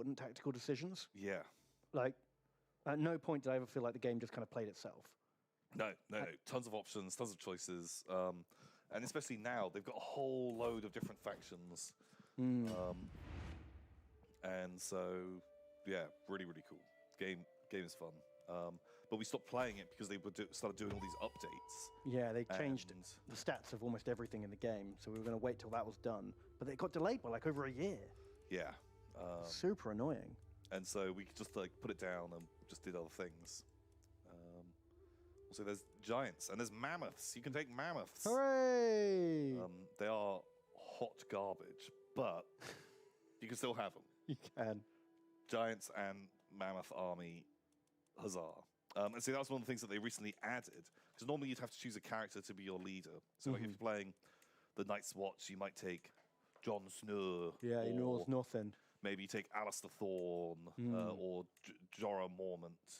important tactical decisions. Yeah. Like, at no point did I ever feel like the game just kind of played itself. No. Tons of options, tons of choices. And especially now, they've got a whole load of different factions. And so, yeah, really, really cool. Game is fun. But we stopped playing it because they started doing all these updates. Yeah, they changed the stats of almost everything in the game, so we were going to wait till that was done. But it got delayed by like over a year. Yeah. Super annoying. And so we just like put it down and just did other things. Also, there's giants and there's mammoths. You can take mammoths. Hooray! They are hot garbage, but you can still have them. You can. Giants and mammoth army, huzzah. And see, that was one of the things that they recently added. Because normally you'd have to choose a character to be your leader. So like if you're playing the Night's Watch, you might take Jon Snow. Yeah, he knows nothing. Maybe you take Alistair Thorne or Jorah Mormont.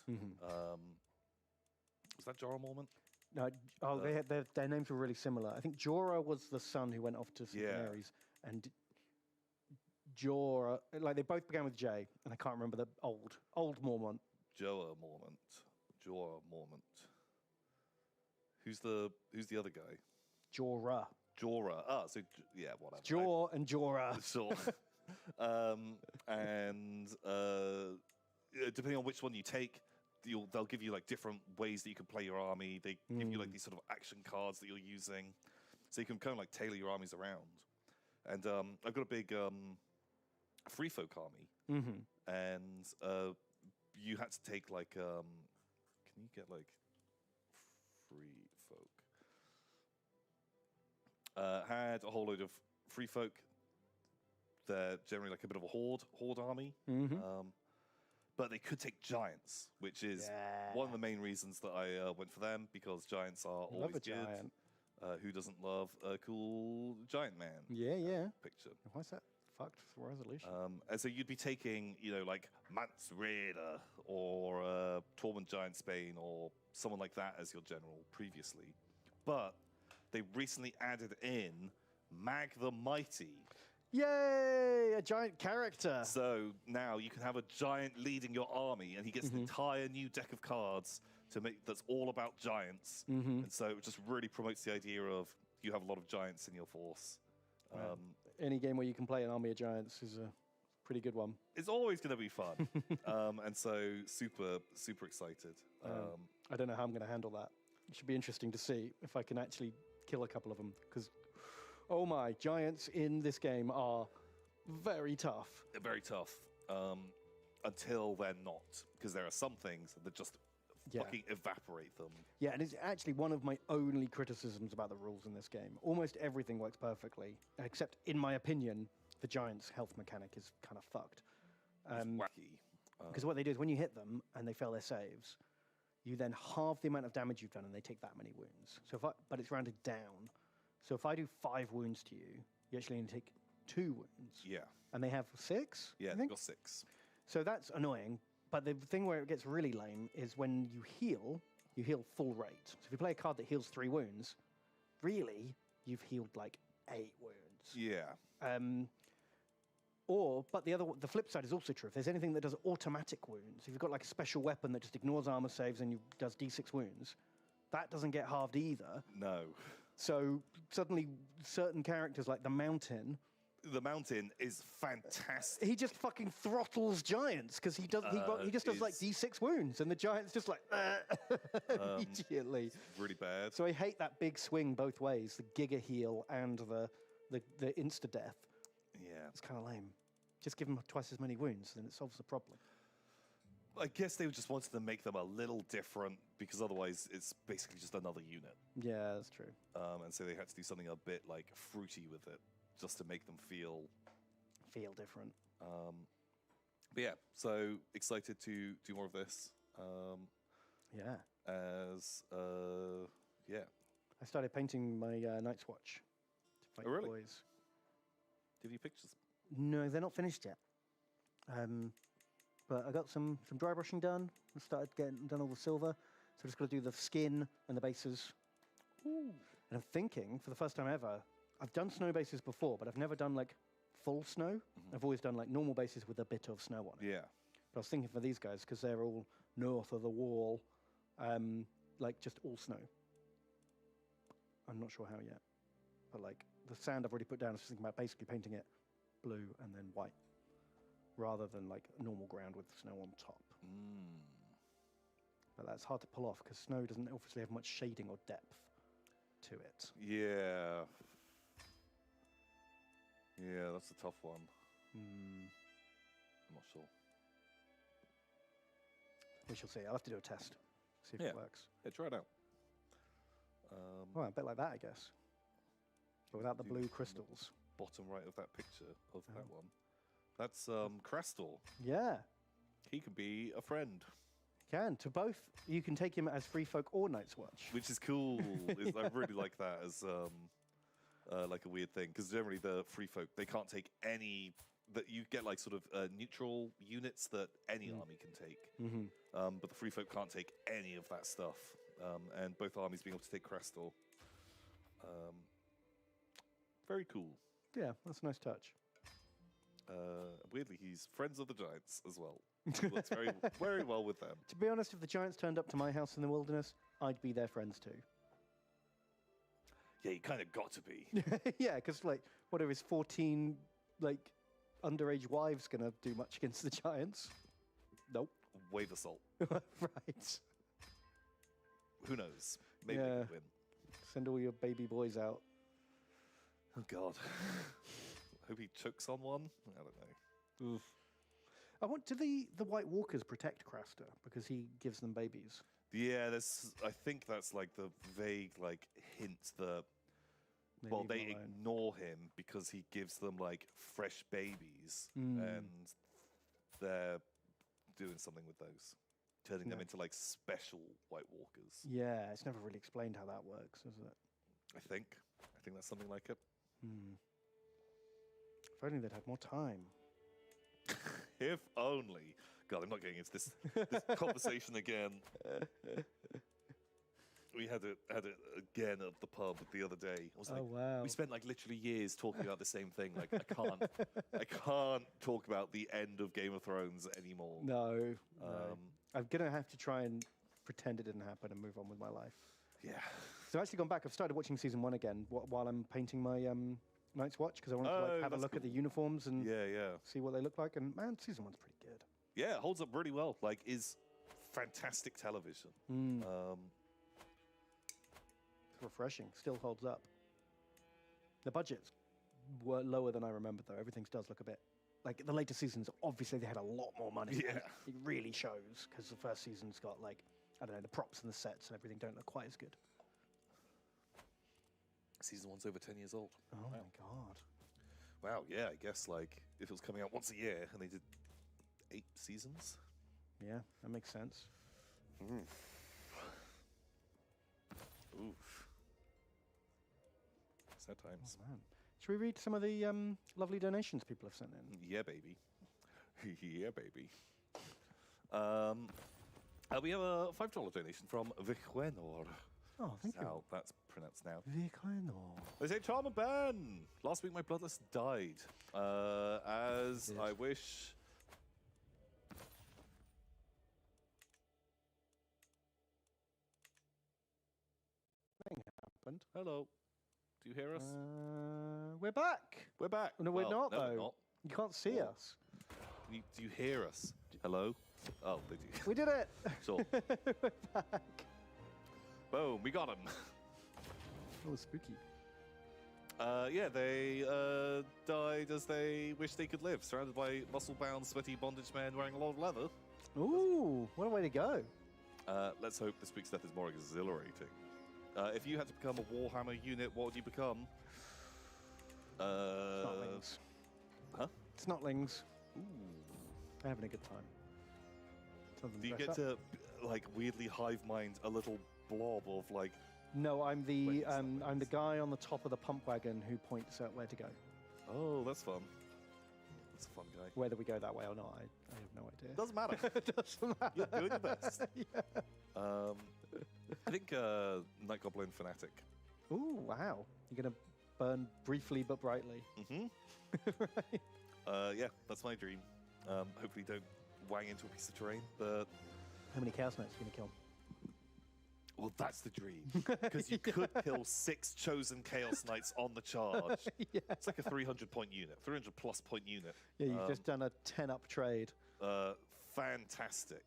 Was that Jorah Mormont? No, their names were really similar. I think Jorah was the son who went off to St. Mary's, and Jorah, like they both began with J, and I can't remember the old Mormont. Jorah Mormont. Who's the other guy? Jorah. Ah, so yeah, whatever. Jor and Jorah. Sure. And depending on which one you take, they'll give you like different ways that you can play your army. They give you like these sort of action cards that you're using, so you can kind of like tailor your armies around. And I've got a big free folk army, and you had to take like can you get like free folk? Had a whole load of free folk. They're generally like a bit of a horde army. But they could take giants, which is one of the main reasons that I went for them, because giants are always good. Giant. Who doesn't love a cool giant man? Yeah. Picture. Why is that fucked for resolution? And so you'd be taking, like Mance Raider or Tormund Giantsbane or someone like that as your general previously. But they recently added in Mag the Mighty. Yay! A giant character. So now you can have a giant leading your army, and he gets an entire new deck of cards that's all about giants. And so it just really promotes the idea of you have a lot of giants in your force. Any game where you can play an army of giants is a pretty good one. It's always going to be fun. And so super, super excited. I don't know how I'm going to handle that. It should be interesting to see if I can actually kill a couple of them, because oh my, giants in this game are very tough. They're very tough until they're not, because there are some things that just fucking evaporate them. Yeah, and it's actually one of my only criticisms about the rules in this game. Almost everything works perfectly, except, in my opinion, the giant's health mechanic is kind of fucked. It's wacky. Because what they do is when you hit them and they fail their saves, you then halve the amount of damage you've done and they take that many wounds. But it's rounded down. So if I do 5 wounds to you, you actually only take 2 wounds. Yeah. And they have 6? Yeah, they've got 6. So that's annoying. But the thing where it gets really lame is when you heal full rate. So if you play a card that heals 3 wounds, really, you've healed like 8 wounds. Yeah. But the flip side is also true. If there's anything that does automatic wounds, if you've got like a special weapon that just ignores armor saves and does d6 wounds, that doesn't get halved either. No. So suddenly certain characters like the Mountain... The Mountain is fantastic. He just fucking throttles giants because he just does like d6 wounds, and the giant's just like immediately. Really bad. So I hate that big swing both ways, the Giga heal and the insta death. Yeah. It's kind of lame. Just give him twice as many wounds, then it solves the problem. I guess they just wanted to make them a little different, because otherwise it's basically just another unit. Yeah, that's true. And so they had to do something a bit like fruity with it, just to make them feel different. But yeah, so excited to do more of this. Yeah. I started painting my Night's Watch to fight the boys. Give you pictures? No, they're not finished yet. But I got some dry brushing done. I started getting done all the silver. So I'm just got to do the skin and the bases. Ooh. And I'm thinking, for the first time ever, I've done snow bases before, but I've never done like full snow. I've always done like normal bases with a bit of snow on it. Yeah. But I was thinking for these guys, because they're all north of the wall, like just all snow. I'm not sure how yet. But like the sand I've already put down, I was thinking about basically painting it blue and then white, rather than like normal ground with snow on top. But that's hard to pull off because snow doesn't obviously have much shading or depth to it. Yeah. Yeah, that's a tough one. I'm not sure. We shall see. I'll have to do a test, see if it works. Yeah, try it out. Well, a bit like that, I guess. But without the Do blue this on the crystals. Bottom right of that picture of that one. That's Crastor. Yeah. He can be a friend. Can. To both. You can take him as Free Folk or Night's Watch. Which is cool. I really like that as like a weird thing. Because generally the Free Folk, they can't take any... That you get like sort of neutral units that any army can take. But the Free Folk can't take any of that stuff. And both armies being able to take Crastor. Very cool. Yeah, that's a nice touch. Weirdly, he's friends of the Giants as well. He works very, very well with them. To be honest, if the Giants turned up to my house in the wilderness, I'd be their friends too. Yeah, you kind of got to be. Yeah, because like, what are his 14 like underage wives gonna do much against the Giants? Nope. Wave assault. Right. Who knows? Maybe they could win. Send all your baby boys out. Oh God. Hope he chokes on one. I don't know. Oof. Do the White Walkers protect Craster because he gives them babies? Yeah, I think that's like the vague like hint that they ignore him because he gives them like fresh babies and they're doing something with those, turning them into like special White Walkers. Yeah, it's never really explained how that works, is it? I think that's something like it. If only they'd had more time. If only. God, I'm not getting into this conversation again. We had it again at the pub the other day. I was like, wow. We spent like literally years talking about the same thing. Like I can't talk about the end of Game of Thrones anymore. No. I'm gonna have to try and pretend it didn't happen and move on with my life. Yeah. So I've actually gone back. I've started watching season 1 again while I'm painting my Night's Watch because I want to like, have a look at the uniforms and see what they look like. And man, season 1's pretty good. Yeah, it holds up really well. Like, is fantastic television. It's refreshing. Still holds up. The budgets were lower than I remember, though. Everything does look a bit like the later seasons. Obviously, they had a lot more money. Yeah, it really shows because the first season's got like I don't know, the props and the sets and everything don't look quite as good. Season 1's over 10 years old. Oh my God. Wow. Yeah, I guess like if it was coming out once a year and they did 8 seasons. Yeah, that makes sense. Oof. Sad times. Oh, man. Should we read some of the lovely donations people have sent in? Yeah, baby. Yeah, baby. We have a $5 donation from Vicuenor. Oh, thank you. How that's pronounced now. Vicuenor. They say, Tom and Ben, last week my bloodlust died. As I wish... Nothing happened. Hello. Do you hear us? We're back. We're back. No, we're not, no, though. We're not. You can't see us. Do you hear us? Hello? Oh, they do. We did it. Sure. We're back. Boom, we got him. Oh, spooky. Yeah, they died as they wish they could live, surrounded by muscle-bound, sweaty bondage men wearing a lot of leather. Ooh, what a way to go. Let's hope this week's death is more exhilarating. If you had to become a Warhammer unit, what would you become? Snotlings. Huh? Snotlings. Ooh. They're having a good time. Do you get to, like, weirdly hive mind a little blob of, like... No, I'm the guy on the top of the pump wagon who points at where to go. Oh, that's fun. That's a fun guy. Whether we go that way or not, I have no idea. Doesn't matter. It doesn't matter. You're doing your best. Yeah. I think Night Goblin Fanatic. Ooh, wow. You're going to burn briefly but brightly. Mm-hmm. Right. Yeah, that's my dream. Hopefully don't wang into a piece of terrain, but... How many Chaos Knights are you going to kill? Well, that's the dream. Because you could kill 6 chosen Chaos Knights on the charge. Yeah. It's like a 300-point unit, 300-plus point unit. Yeah, you've just done a 10-up trade. Fantastic.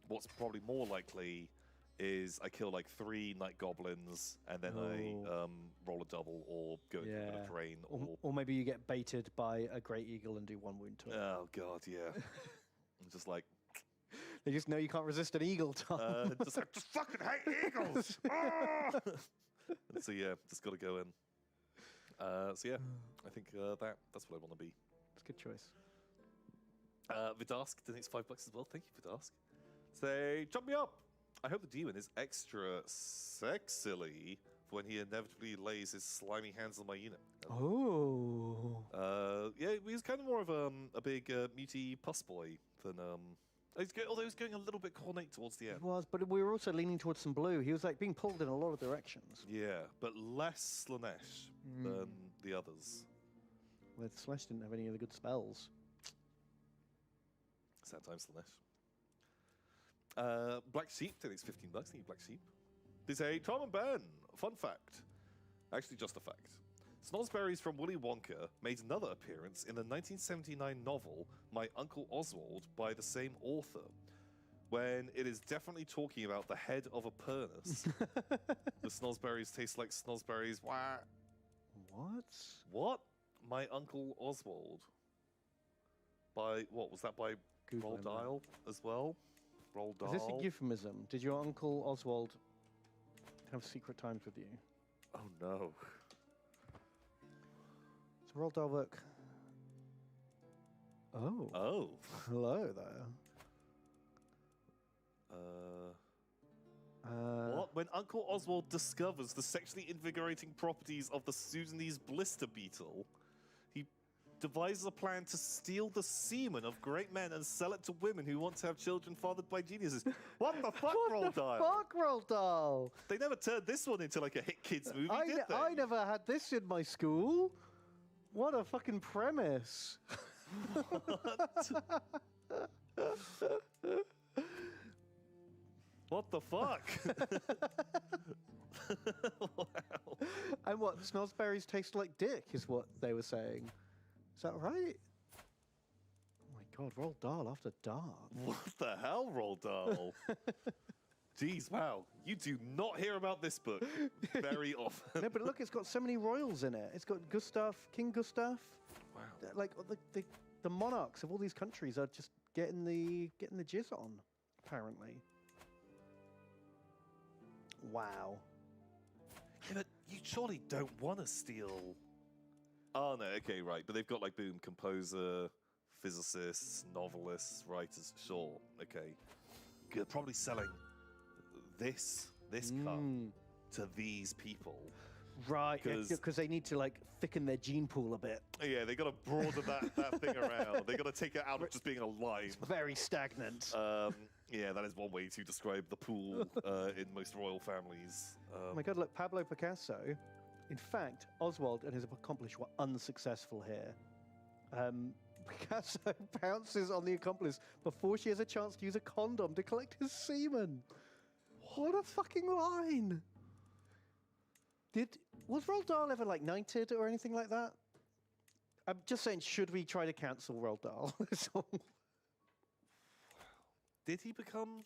What's probably more likely is I kill like 3 Night Goblins, and then I roll a double, or go into a bit of terrain, or maybe you get baited by a Great Eagle and do 1 wound to it. Oh, God, yeah. I'm just like... They just know you can't resist an eagle, Tom. just fucking hate eagles! Ah! So yeah, just got to go in. So yeah, I think that's what I want to be. It's a good choice. Vidask donates $5 as well. Thank you, Vidask. Say, chop me up! I hope the demon is extra sexily for when he inevitably lays his slimy hands on my unit. Oh. Yeah, he's kind of more of a big muty puss boy than although he's going a little bit cornate towards the end. He was, but we were also leaning towards some blue. He was like being pulled in a lot of directions. Yeah, but less Slanesh than the others. Well, Slash didn't have any of the good spells. Sad times, Slanesh. Black Sheep takes $15. Thank you, Black Sheep. They say, Tom and Ben, fun fact. Actually, just a fact. Snozzberries from Willy Wonka made another appearance in the 1979 novel My Uncle Oswald by the same author, when it is definitely talking about the head of a pernus. The Snozzberries taste like Snozzberries. What? What? My Uncle Oswald. By, what, was that by Roald Dahl as well? Roald Dahl? Is this a euphemism? Did your Uncle Oswald have secret times with you? Oh, no. It's a Roald Dahl book. Oh. Oh. Hello there. What? When Uncle Oswald discovers the sexually invigorating properties of the Sudanese blister beetle, he devises a plan to steal the semen of great men and sell it to women who want to have children fathered by geniuses. What the fuck, Roald Dahl? Fuck, Roald Dahl? They never turned this one into like a hit kids movie, did they? I never had this in my school. What a fucking premise. What the fuck? Wow. And what, Snozzberries taste like dick, is what they were saying. Is that right? Oh my god, Roald Dahl after dark. What the hell, Roald Dahl? Jeez, wow. You do not hear about this book very often. No, but look, it's got so many royals in it. It's got Gustav, King Gustav. Wow. Like, the monarchs of all these countries are just getting the jizz on, apparently. Wow. Yeah, but you surely don't want to steal... Oh, no, okay, right. But they've got, like, boom, composer, physicists, novelists, writers. Sure, okay. Good. Probably selling this cup to these people. Right, because they need to, like, thicken their gene pool a bit. Yeah, they got to broaden that thing around. They got to take it out of just being a line. It's very stagnant. Yeah, that is one way to describe the pool in most royal families. Oh my god, look, Pablo Picasso. In fact, Oswald and his accomplice were unsuccessful here. Picasso pounces on the accomplice before she has a chance to use a condom to collect his semen. What a fucking line! Was Roald Dahl ever, like, knighted or anything like that? I'm just saying, should we try to cancel Roald Dahl? Did he become...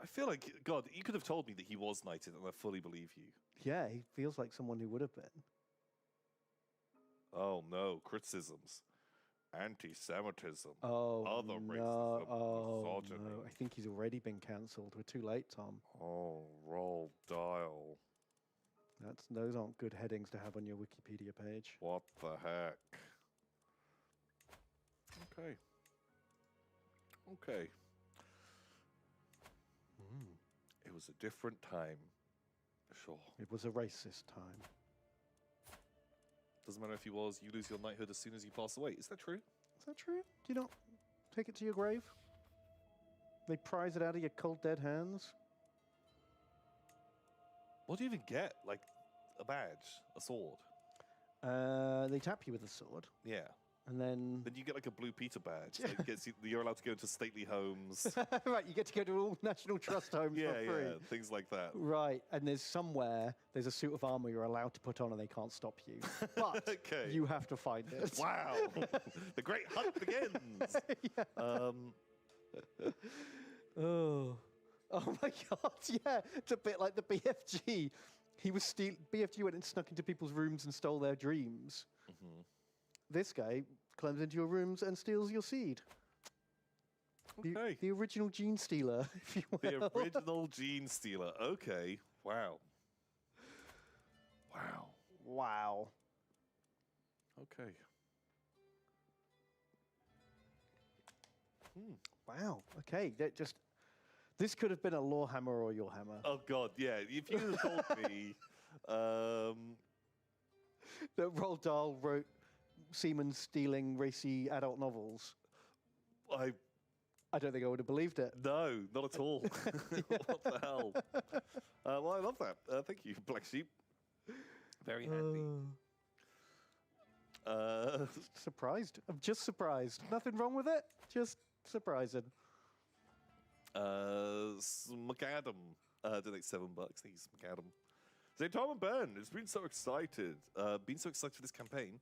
I feel like, God, you could have told me that he was knighted and I fully believe you. Yeah, he feels like someone who would have been. Oh, no. Criticisms. Anti-Semitism. Oh, other no. racism. Oh, misogyny. no. I think he's already been cancelled. We're too late, Tom. Oh, Roald Dahl. Those aren't good headings to have on your Wikipedia page. What the heck? Okay. Okay. It was a different time. Sure. It was a racist time. Doesn't matter if he was, you lose your knighthood as soon as you pass away. Is that true? Is that true? Do you not take it to your grave? They prize it out of your cold, dead hands? What do you even get? Like, a badge, a sword? They tap you with a sword, Yeah. and then Then you get like a Blue Peter badge. That gets you, you're allowed to go into stately homes. right, you get to go to all National Trust homes Yeah, for free. yeah, things like that. Right, and there's a suit of armor you're allowed to put on, and they can't stop you. But Okay. you have to find it. Wow. The great hunt begins. Oh, oh my God! Yeah, it's a bit like the BFG. BFG went and snuck into people's rooms and stole their dreams. This guy climbs into your rooms and steals your seed. Okay. The original gene stealer, if you will. The original gene stealer. Okay. Wow. Wow. Wow. Okay. Wow. Okay. This could have been a lore hammer or your hammer. Oh God, yeah. If you had told me, That Roald Dahl wrote seamen stealing racy adult novels, I I don't think I would have believed it. no, not at all. What the hell? Well, I love that. Thank you, Black Sheep. Very handy. Surprised. I'm just surprised. Nothing wrong with it. Just surprising. McAdam donates $7. Thanks, McAdam. Say, Tom and Ben, it's been so excited. Been so excited for this campaign.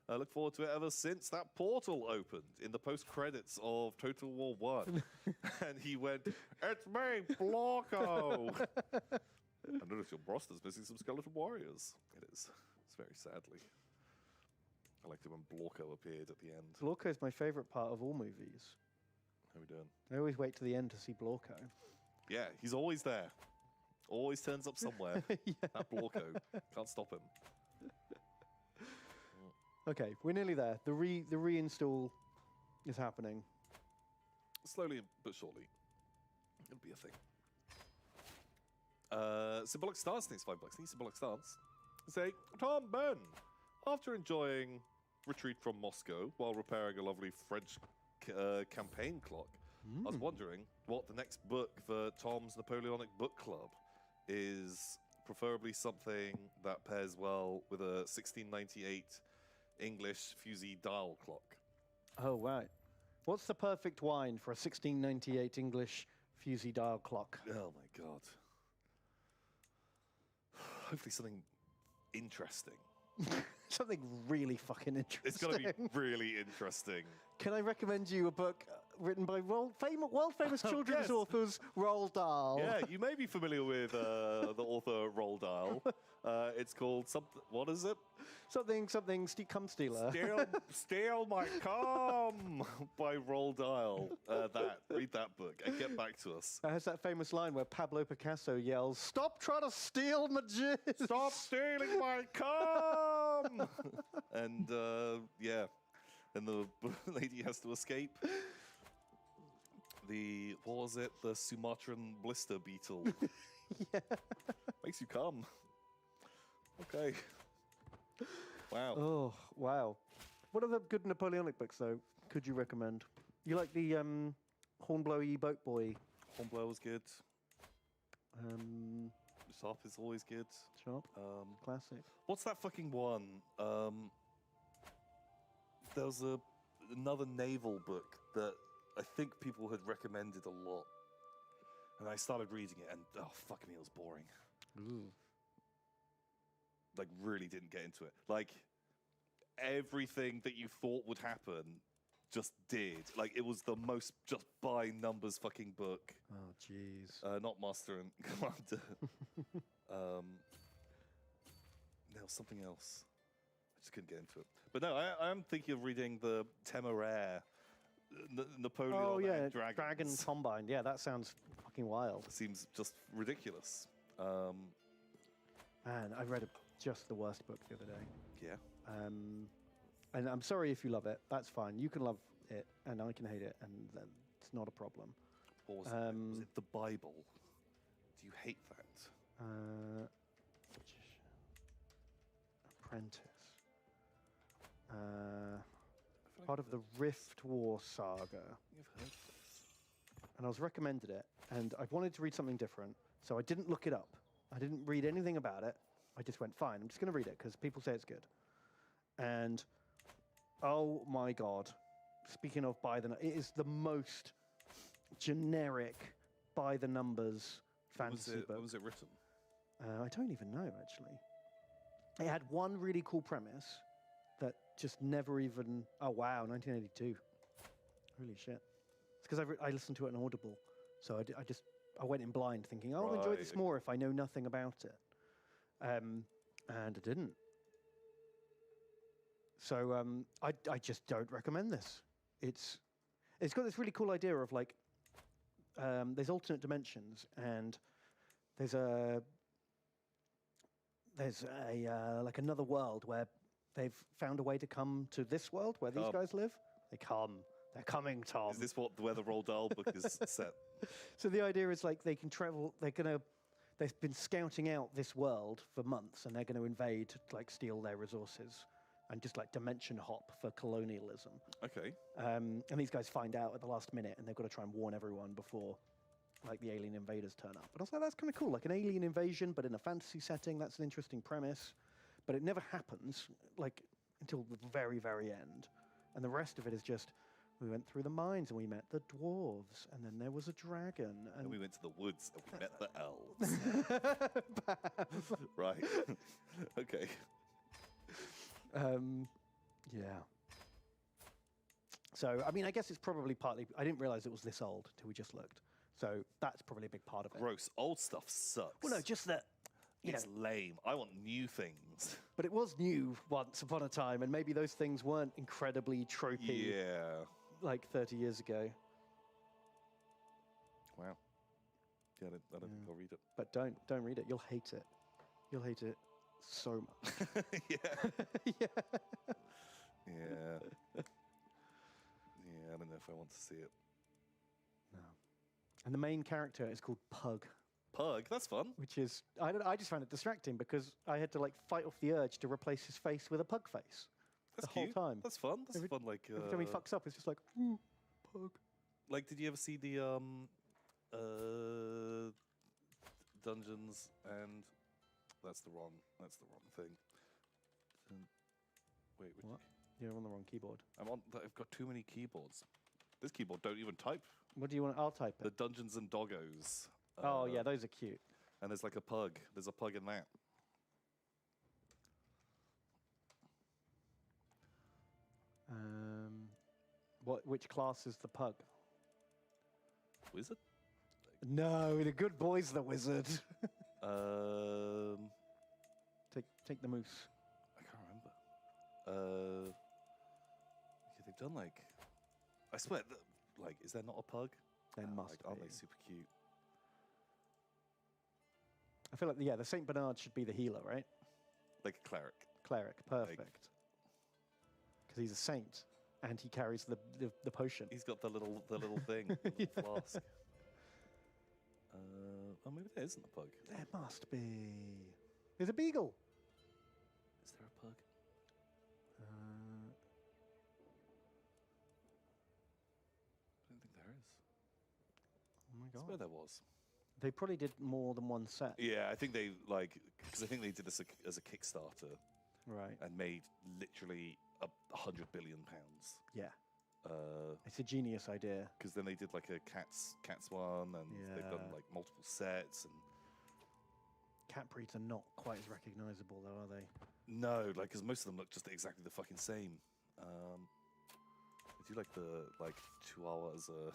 I look forward to it ever since that portal opened in the post-credits of Total War 1. And he went, "It's me, Blorko!" I noticed your roster's missing some skeleton warriors. It is. It's very sadly. I liked it when Blorko appeared at the end. Blorko is my favourite part of all movies. How we doing? I always wait to the end to see Blorko. Yeah, he's always there. Always turns up somewhere. That Blorko. Can't stop him. Okay, we're nearly there. The reinstall is happening. Slowly but surely. It'll be a thing. Symbolic Stance thanks $5. Thank Symbolic Stance. Say, Tom Ben, after enjoying Retreat from Moscow while repairing a lovely French campaign clock, I was wondering what the next book for Tom's Napoleonic Book Club is. Preferably something that pairs well with a 1698 English fusee dial clock. Oh, right. What's the perfect wine for a 1698 English fusee dial clock? Oh my God. Hopefully something interesting. Something really fucking interesting. It's got to be really interesting. Can I recommend you a book written by world-famous children's Yes. authors Roald Dahl? Yeah, you may be familiar with the author Roald Dahl. It's called something. What is it? Something, Come Stealer. Steal My Calm by Roald Dahl. Read that book and get back to us. It has that famous line where Pablo Picasso yells, "Stop trying to steal my jizz!" Stop stealing my calm! And yeah, and the lady has to escape. What was it? The Sumatran blister beetle. Yeah. Makes you come. Okay. Wow. Oh, wow. What other good Napoleonic books, though, could you recommend? You like the Hornblowy Boat Boy? Hornblower was good. Um, Sharp is always good. Sharp? Classic. What's that fucking one? There was another naval book that I think people had recommended a lot. And I started reading it and, oh, fuck me, it was boring. Ooh. Like, really didn't get into it. Like, everything that you thought would happen just did. Like, it was the most just by numbers fucking book. Oh, jeez. Not Master and Commander. No, something else. I just couldn't get into it. But no, I am thinking of reading the Temeraire, Napoleon Oh, yeah, and Dragons. Dragon Combine. Yeah, that sounds fucking wild. Seems just ridiculous. Man, I read just the worst book the other day. Yeah. And I'm sorry if you love it. That's fine. You can love it, and I can hate it, and then it's not a problem. What was it? Was it the Bible? Do you hate that? Apprentice. Part of the Rift War saga. You've heard of this. And I was recommended it, and I wanted to read something different, so I didn't look it up. I didn't read anything about it. I just went, fine, I'm just going to read it because people say it's good. And oh my God, speaking of it is the most generic by the numbers fantasy book. When was it written? I don't even know, actually. It had one really cool premise that just never even... Oh, wow, 1982. Holy shit. It's because I listened to it on Audible. So I went in blind thinking, oh, I'll enjoy this more if I know nothing about it. And I didn't. So I just don't recommend this. It's got this really cool idea of like, there's alternate dimensions, and there's a like another world where they've found a way to come to this world where these guys live. They're coming, Tom. Is this where the Roald Dahl book is set? So the idea is like they can travel. They've been scouting out this world for months, and they're going to invade, like steal their resources, and just like dimension hop for colonialism. Okay. And these guys find out at the last minute, and they've got to try and warn everyone before, like, the alien invaders turn up. But I was like, that's kind of cool, like an alien invasion, but in a fantasy setting. That's an interesting premise, but it never happens, like, until the very, very end. And the rest of it is just, we went through the mines and we met the dwarves, and then there was a dragon. And we went to the woods and we met the elves. Right. Okay. Yeah. So, I mean, I guess it's probably partly... I didn't realize it was this old until we just looked. So that's probably a big part of it. Gross. Old stuff sucks. Well, no, just that... It's lame. I want new things. But it was new once upon a time, and maybe those things weren't incredibly tropey like 30 years ago. Wow. Yeah, I don't think I'll read it. But don't read it. You'll hate it. You'll hate it so much. Yeah. Yeah. Yeah. Yeah, I don't know if I want to see it. No. And the main character is called Pug. Pug? That's fun. Which is... I just found it distracting because I had to, like, fight off the urge to replace his face with a pug face. That's the cute. whole time. That's fun. That's fun. Like every time he fucks up, it's just like, ooh, Pug. Like, did you ever see the Dungeons and... That's the wrong thing. Wait, which... What? You're on the wrong keyboard. I've got too many keyboards. This keyboard don't even type. What do you want? I'll type it. The Dungeons and Doggos. Oh, yeah, those are cute. And there's like a pug. There's a pug in that. Which class is the pug? Wizard? No, the good boy's the wizard. Take the moose. I can't remember. Yeah, they've done like... I swear, like, is there not a pug? There must Aren't be. they super cute? I feel like, yeah, the Saint Bernard should be the healer, right? Like a cleric. Cleric, perfect. Because he's a saint, and he carries the potion. He's got the little thing, the little flask. Oh, maybe there isn't a pug. There must be. There's a beagle. Is there a pug? I don't think there is. Oh my I swear there was. They probably did more than one set. Yeah, I think they because I think they did this as a Kickstarter, Right. and made literally £100 billion. Yeah. It's a genius idea. Because then they did like a cats one, and they've done Yeah. like multiple sets, and Cat breeds are not quite as recognizable, though, are they? no, like because most of them look just exactly the fucking same. I do like the Chihuahua as a.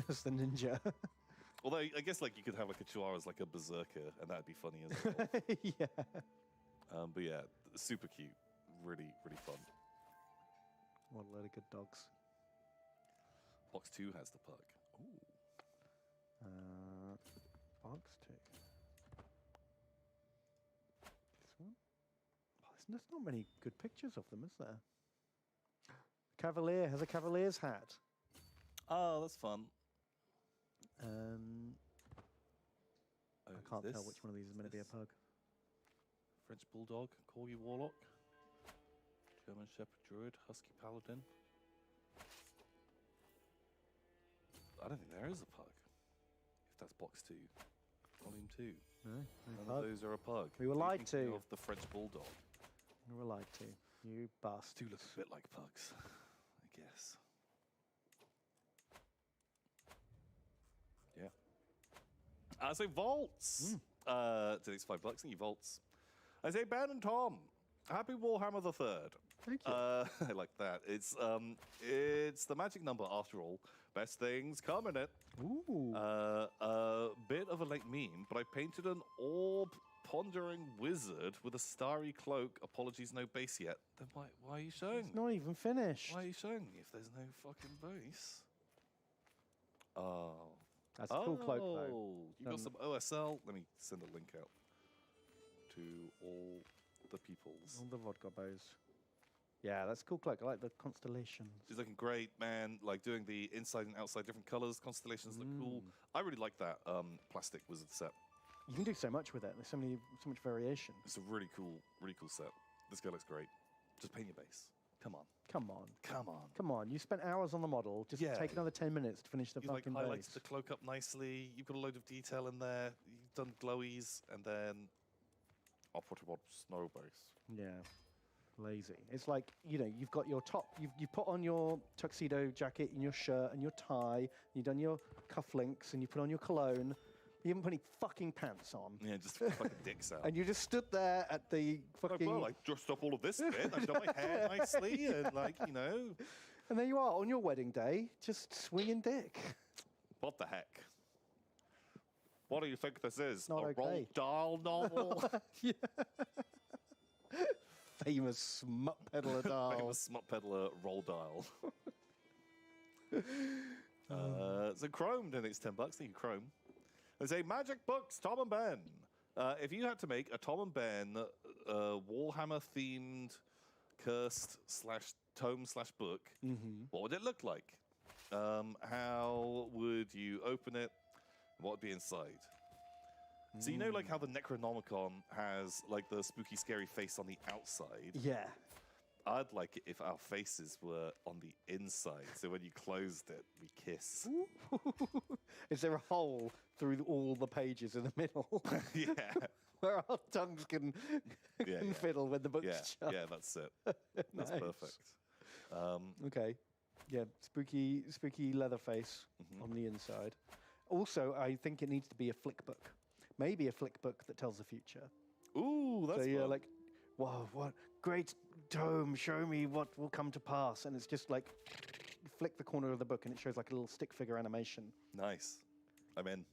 As the ninja. Although I guess like you could have like a Chihuahua as like a berserker, and that'd be funny as well. Yeah. But yeah, super cute, really really fun. What a load of good dogs. Box 2 has the pug. Ooh. Box 2. This one? Oh, there's not many good pictures of them, is there? Cavalier has a cavalier's hat. Oh, that's fun. I can't tell which one of these is meant to be a pug. French Bulldog, Corgi Warlock, German Shepherd Druid, Husky Paladin. I don't think there is a pug. If that's box 2. Volume 2. No, None pug. of those are a pug. We were Are you lied thinking to. Of the French bulldog. We were lied to. You bastard. Do look a bit like pugs, I guess. Yeah. I say vaults. Today's $5. Thank you, vaults. I say Ben and Tom. Happy Warhammer the Third. Thank you. I like that. It's the magic number after all. Best things come in it. Ooh. A bit of a late meme, but I painted an orb pondering wizard with a starry cloak. Apologies, no base yet. Then why are you showing It's me? not even finished. Why are you showing me if there's no fucking base? Oh. That's a cool cloak, though. You got some OSL? Let me send a link out to all the peoples. All the vodka bows. Yeah, that's a cool cloak. I like the constellations. She's looking great, man. Like doing the inside and outside different colors. Constellations look cool. I really like that plastic wizard set. You can do so much with it. There's so much variation. It's a really cool set. This guy looks great. Just paint your base. Come on. Come on. Come on. Come on. You spent hours on the model. Just take another 10 minutes to finish the You've like fucking highlighted base. the cloak up nicely. You've got a load of detail in there. You've done glowies, and then I'll put a snow base. Yeah. Lazy. It's like, you've got your top, you've put on your tuxedo jacket and your shirt and your tie, you've done your cufflinks and you put on your cologne. You haven't put any fucking pants on. Yeah, just fucking dicks out. And you just stood there at the fucking... Well, I dressed up all of this bit. I've done my hair nicely and And there you are on your wedding day, just swinging dick. What the heck? What do you think this is? Not a okay. Roald Dahl novel? Yeah. Famous smut peddler doll. Famous smut peddler Roald Dahl. So Chrome donates $10. Thank you, Chrome. There's a Magic Books, Tom and Ben. If you had to make a Tom and Ben Warhammer-themed cursed /tome/book, what would it look like? How would you open it? What would be inside? So you know like how the Necronomicon has like the spooky scary face on the outside? Yeah. I'd like it if our faces were on the inside, so when you closed it, we kiss. Is there a hole through all the pages in the middle? Yeah. Where our tongues can fiddle when the book's shut? Yeah, that's it. That's Nice. perfect. Okay. Yeah, spooky leather face on the inside. Also, I think it needs to be a flick book. Maybe a flick book that tells the future. Ooh, that's So you're fun. like, wow, what great tome, show me what will come to pass. And it's just like, you flick the corner of the book and it shows like a little stick figure animation. Nice. I'm in.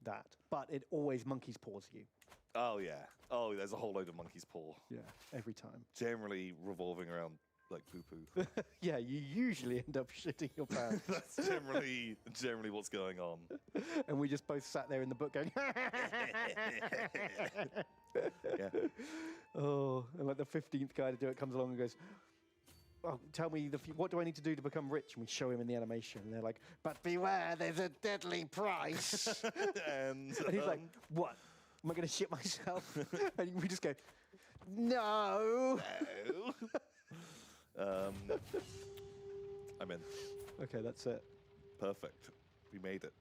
That. But it always monkey's paws you. Oh, yeah. Oh, there's a whole load of monkey's paw. Yeah, every time. Generally revolving around like poo-poo. Yeah, you usually end up shitting your pants. That's generally what's going on. And we just both sat there in the book going, Yeah. oh, and like the 15th guy to do it comes along and goes, oh, tell me, what do I need to do to become rich? And we show him in the animation. And they're like, but beware, there's a deadly price. And he's like, what? Am I going to shit myself? And we just go, no. I'm in. Okay, that's it. Perfect. We made it.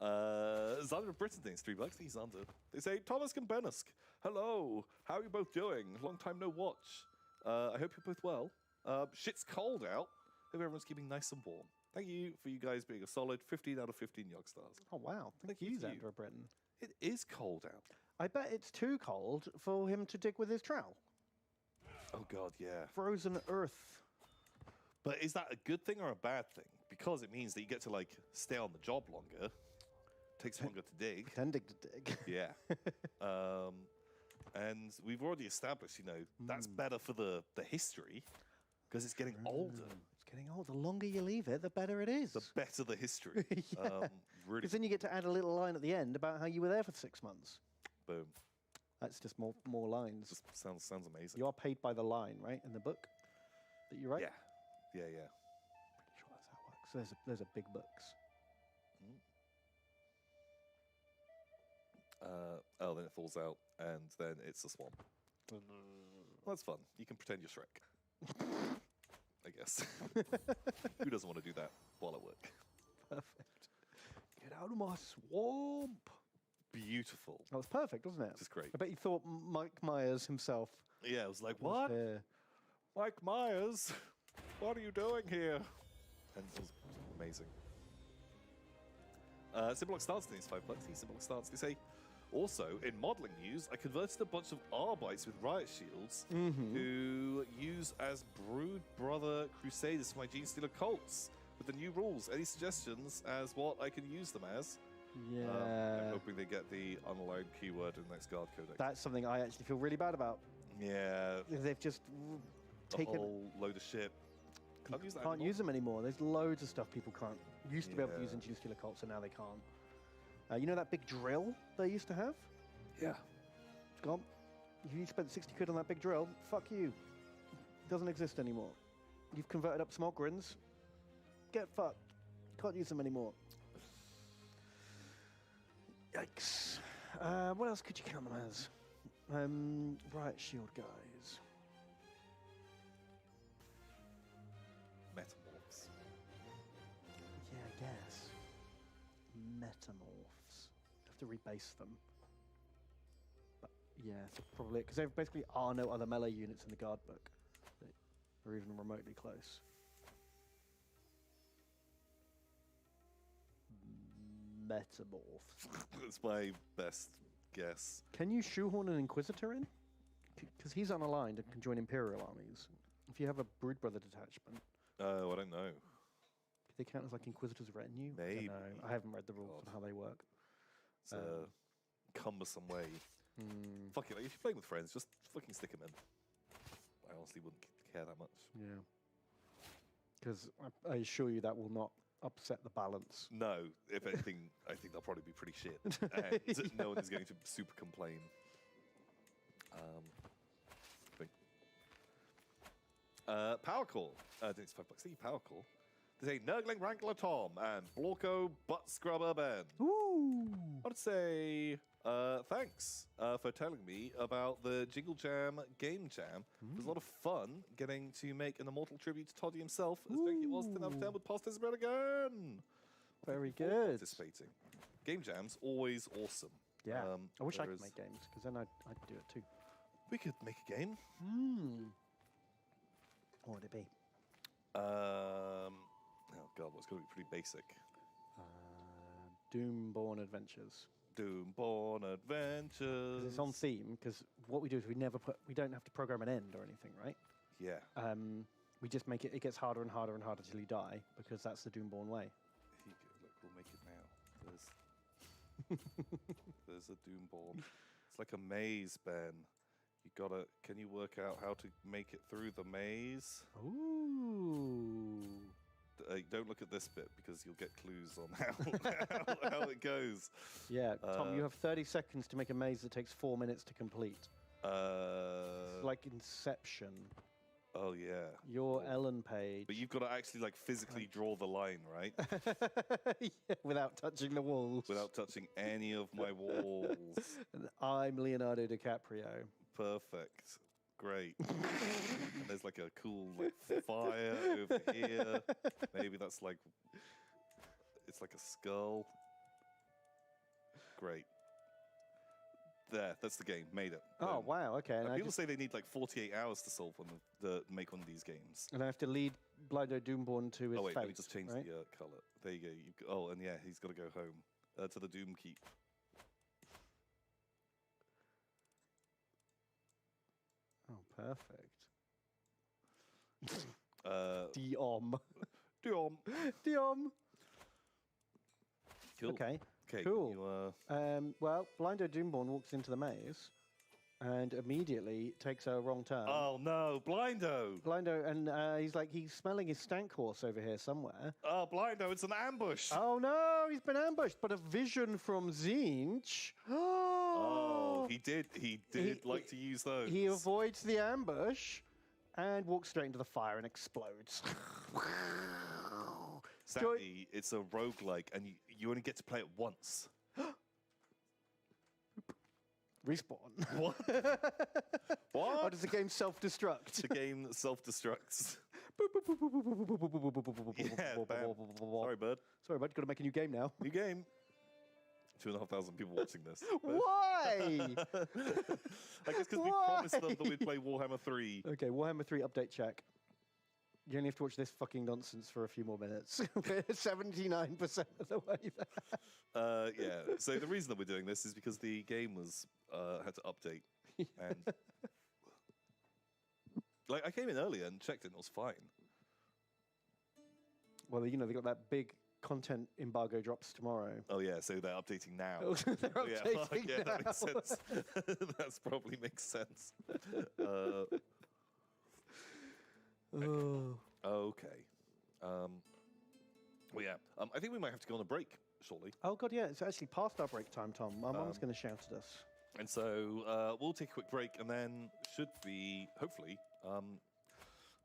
Xander of Britain thinks $3. Thank you, Xander. They say, Thomas Gambenusk, hello. How are you both doing? Long time no watch. I hope you're both well. Shit's cold out. Hope everyone's keeping nice and warm. Thank you for you guys being a solid 15 out of 15 Yog stars. Oh, wow. Thank you, Xander of Britain. It is cold out. I bet it's too cold for him to dig with his trowel. Oh, God, yeah. Frozen earth. But is that a good thing or a bad thing? Because it means that you get to, like, stay on the job longer. Takes longer to dig. Pretending to dig. Yeah. And we've already established, that's better for the history because it's getting older. It's getting older. The longer you leave it, the better it is. The better the history. Yeah. Really. Because then you get to add a little line at the end about how you were there for 6 months. Boom. That's just more lines. Just sounds amazing. You are paid by the line, right, in the book that you write? Yeah. Yeah. Pretty sure that's how it works. So there's a big books. Oh, then it falls out, and then it's a swamp. Well, that's fun. You can pretend you're Shrek. I guess. Who doesn't want to do that while at work? Perfect. Get out of my swamp. Beautiful. That was perfect, wasn't it? Just great. I bet you thought Mike Myers himself Yeah, it was like, was what? there. Mike Myers, what are you doing here? And it was amazing. Symbolic starts in these $5. These symbolic starts. They say, also, in modeling news, I converted a bunch of Arbites with riot shields who use as Brood Brother Crusaders for my Gene Stealer cults. With the new rules, any suggestions as what I can use them as? Yeah. I'm hoping they get the unaligned keyword in the next guard codex. That's something I actually feel really bad about. Yeah. They've just A taken... whole load of shit. Can't use that Can't anymore. use them anymore. There's loads of stuff people can't... Used to be able to use Yeah. in Gene Stealer cults, and now they can't. You know that big drill they used to have? Yeah. It's gone. If you spent 60 quid on that big drill, fuck you. It doesn't exist anymore. You've converted up Smogrins. Get fucked. Can't use them anymore. Yikes. What else could you count them as? Riot Shield guys. Metamorphs. Yeah, I guess. Metamorphs. Have to rebase them. But yeah, so probably because there basically are no other melee units in the guard book that are even remotely close. Metamorphs. That's my best guess. Can you shoehorn an Inquisitor in? Because he's unaligned and can join Imperial armies. If you have a Brood Brother detachment, Oh, I don't know. do they count as like Inquisitor's retinue? I Maybe. don't know. I haven't read the rules God. on how they work. It's a cumbersome way. Fuck it, like, if you're playing with friends, just fucking stick them in. I honestly wouldn't care that much. Yeah. Because I assure you that will not upset the balance. No, if anything, I think they'll probably be pretty shit. And no one is going to super complain. Power Call. I think it's $5. Thank you, Power Call. They say Nurgling Wrangler Tom and Blorko Butt Scrubber Ben. Ooh! I want to say thanks for telling me about the Jingle Jam Game Jam. It was a lot of fun getting to make an immortal tribute to Toddy himself, as big it was 10 out of 10 with past his bread again. Very Looking forward to good. Participating. Game Jam's always awesome. Yeah. I wish I there could is- make games, because then I'd do it too. We could make a game. What would it be? Oh god, what's going to be pretty basic? Doomborn Adventures. Doomborn 'Cause Adventures. it's on theme, because what we do is we don't have to program an end or anything, right? Yeah. We just make it gets harder and harder and harder till you die, because that's the Doomborn way. Here you go. Look, we'll make it now. There's a Doomborn. It's like a maze, Ben. You gotta. Can you work out how to make it through the maze? Ooh. Don't look at this bit because you'll get clues on how it goes. Yeah, Tom, you have 30 seconds to make a maze that takes 4 minutes to complete. It's like Inception. Oh yeah. Your Ellen page. But you've got to actually like physically draw the line, right? Yeah, without touching the walls. Without touching any of my walls. And I'm Leonardo DiCaprio. Perfect. Great. And there's like a cool like fire over here. Maybe that's like it's like a skull. Great. There, that's the game. Made it. Oh, Boom. wow, okay. And I, People say they need like 48 hours to solve make one of these games. and I have to lead Blindo Doomborn to his Oh wait, fate, let me just change right? the color. There you go. Oh, and yeah, he's got to go home to the Doom Keep. Oh, perfect. Doom. Diom. Cool. Okay. Okay. Cool. You, Well, Blindo Doomborn walks into the maze and immediately takes a wrong turn. oh no, Blindo! Blindo, and he's smelling his stank horse over here somewhere. Oh, Blindo! It's an ambush. Oh no, he's been ambushed, but a vision from Zinch. Oh, he did like to use those. He avoids the ambush and walks straight into the fire and explodes. Sadly, it's a roguelike, and you only get to play it once. Respawn. What? Oh, What? does the game self-destruct? The game self-destructs. Yeah, bam. Sorry, bud. Sorry, bud, gotta make a new game now. New game. 2,500 people watching this. Why? I guess because we promised them that we'd play Warhammer 3. Okay, Warhammer 3 update check. You only have to watch this fucking nonsense for a few more minutes. We're 79% of the way there. Yeah. So the reason that we're doing this is because the game was had to update, and like I came in earlier and checked it, and it was fine. Well, you know, they got that big content embargo drops tomorrow. Oh yeah, so they're updating now. They're updating yeah, now. that makes sense. That's probably makes sense. Oh. Okay. Well, yeah. I think we might have to go on a break shortly. Oh god, yeah, it's actually past our break time, Tom. My mum's going to shout at us. And so we'll take a quick break, and then should be hopefully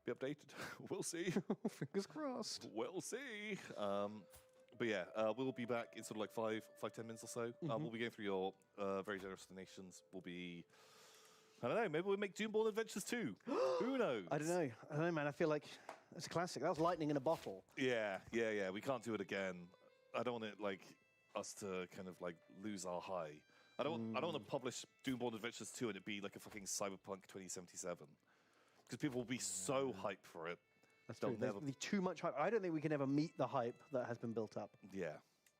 be updated. We'll see. Fingers crossed. We'll see. But yeah, we'll be back in sort of like 5-10 minutes or so. We'll be going through your very generous donations. We'll be, I don't know, maybe we'll make Doomborn Adventures 2. Who knows? I don't know, man. I feel like it's a classic. That was lightning in a bottle. Yeah. We can't do it again. I don't want it like us to kind of like lose our high. I don't want to publish Doomborn Adventures 2 and it be like a fucking Cyberpunk 2077. Because people will be so hyped for it. That's true. There's too much hype. I don't think we can ever meet the hype that has been built up. Yeah.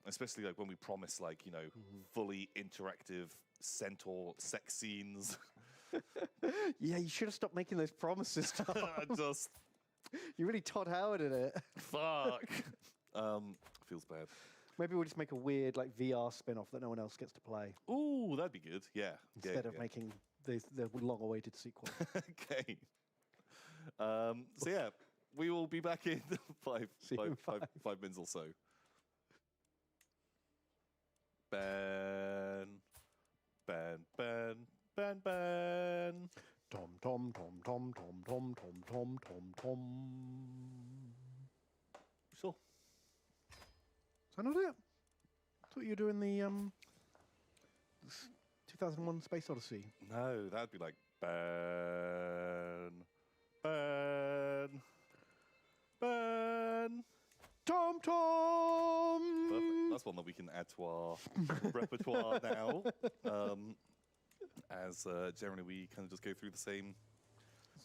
Especially like when we promise like, you know, fully interactive centaur sex scenes. Yeah, you should have stopped making those promises, Tom. Just You're really Todd Howard in it. fuck. Feels bad. Maybe we'll just make a weird like VR spin-off that no one else gets to play. Ooh, that'd be good. Yeah. Instead of making the long-awaited sequel. Okay. So yeah, we will be back in 5 minutes or so. Ban. Tom, tom, tom, tom, tom, tom, tom, tom, tom, tom. Sure. Is that not it? I thought you were doing the 2001 Space Odyssey. No, that'd be like ban. Tom Tom! Perfect. That's one that we can add to our repertoire now. As generally we kind of just go through the same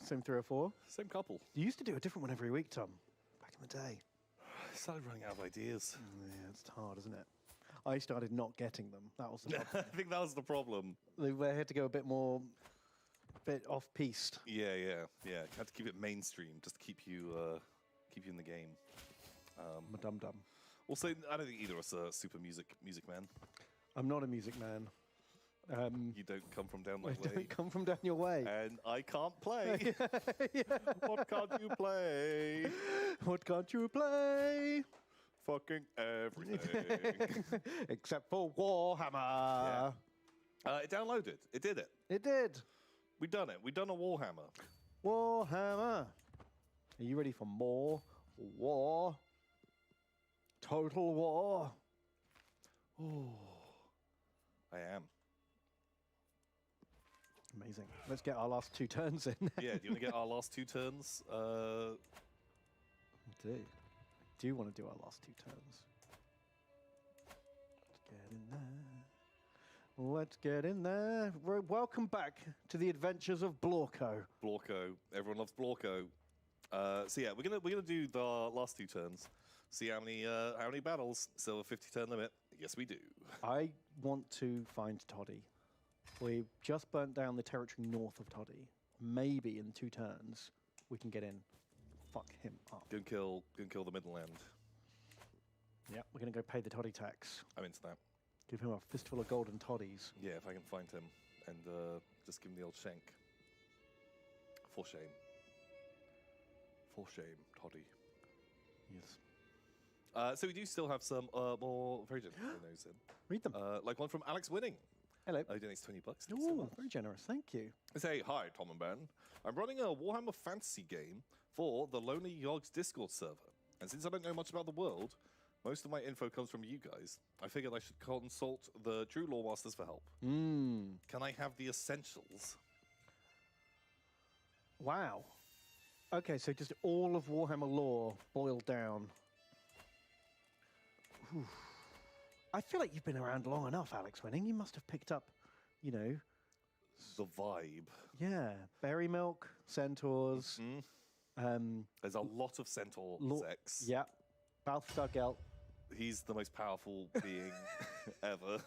Same 3 or 4? same couple. You used to do a different one every week, Tom. Back in the day. I started running out of ideas. Yeah, it's hard, isn't it? I started not getting them. That was the problem. I think that was the problem. They had to go a bit off-piste. Yeah. Had to keep it mainstream, just to keep you in the game. I'm a dum-dum. Also, I don't think either of us are super music man. I'm not a music man. You don't come from down my I way. don't come from down your way. And I can't play. What can't you play? What can't you play? Fucking everything. Except for Warhammer. Yeah. It downloaded. It did it. It did. We done it. We done a Warhammer. Warhammer. Are you ready for more war? Total war. Oh, I am. Amazing. Let's get our last 2 turns in. Yeah, do you want to get our last 2 turns? I do. I do want to do our last 2 turns. Let's get in there. Let's get in there. Welcome back to the adventures of Blorko. Blorko. Everyone loves Blorko. So yeah, we're gonna do the last 2 turns. See how many battles. Still a 50 turn limit. Yes, we do. I want to find Toddy. We just burnt down the territory north of Toddy. Maybe in 2 turns we can get in. Fuck him up. Go and kill the Midland. Yeah, we're gonna go pay the Toddy tax. I'm into that. Give him a fistful of golden toddies. Yeah, if I can find him and just give him the old shank. For shame. For shame, Toddy. Yes. So we do still have some more very generous donos in. Read them. Like one from Alex Winning. Hello. He donates $20. Ooh, very generous. Thank you. They say, hi, Tom and Ben. I'm running a Warhammer Fantasy game for the Lonely Yogs Discord server. And since I don't know much about the world, most of my info comes from you guys. I figured I should consult the true lore masters for help. Can I have the essentials? Wow. Okay, so just all of Warhammer lore boiled down. Whew. I feel like you've been around long enough, Alex Winning. You must have picked up, you know, The vibe. yeah, berry milk, centaurs. There's a lot of centaur sex. Yeah, Balthasar Gelt. He's the most powerful being ever.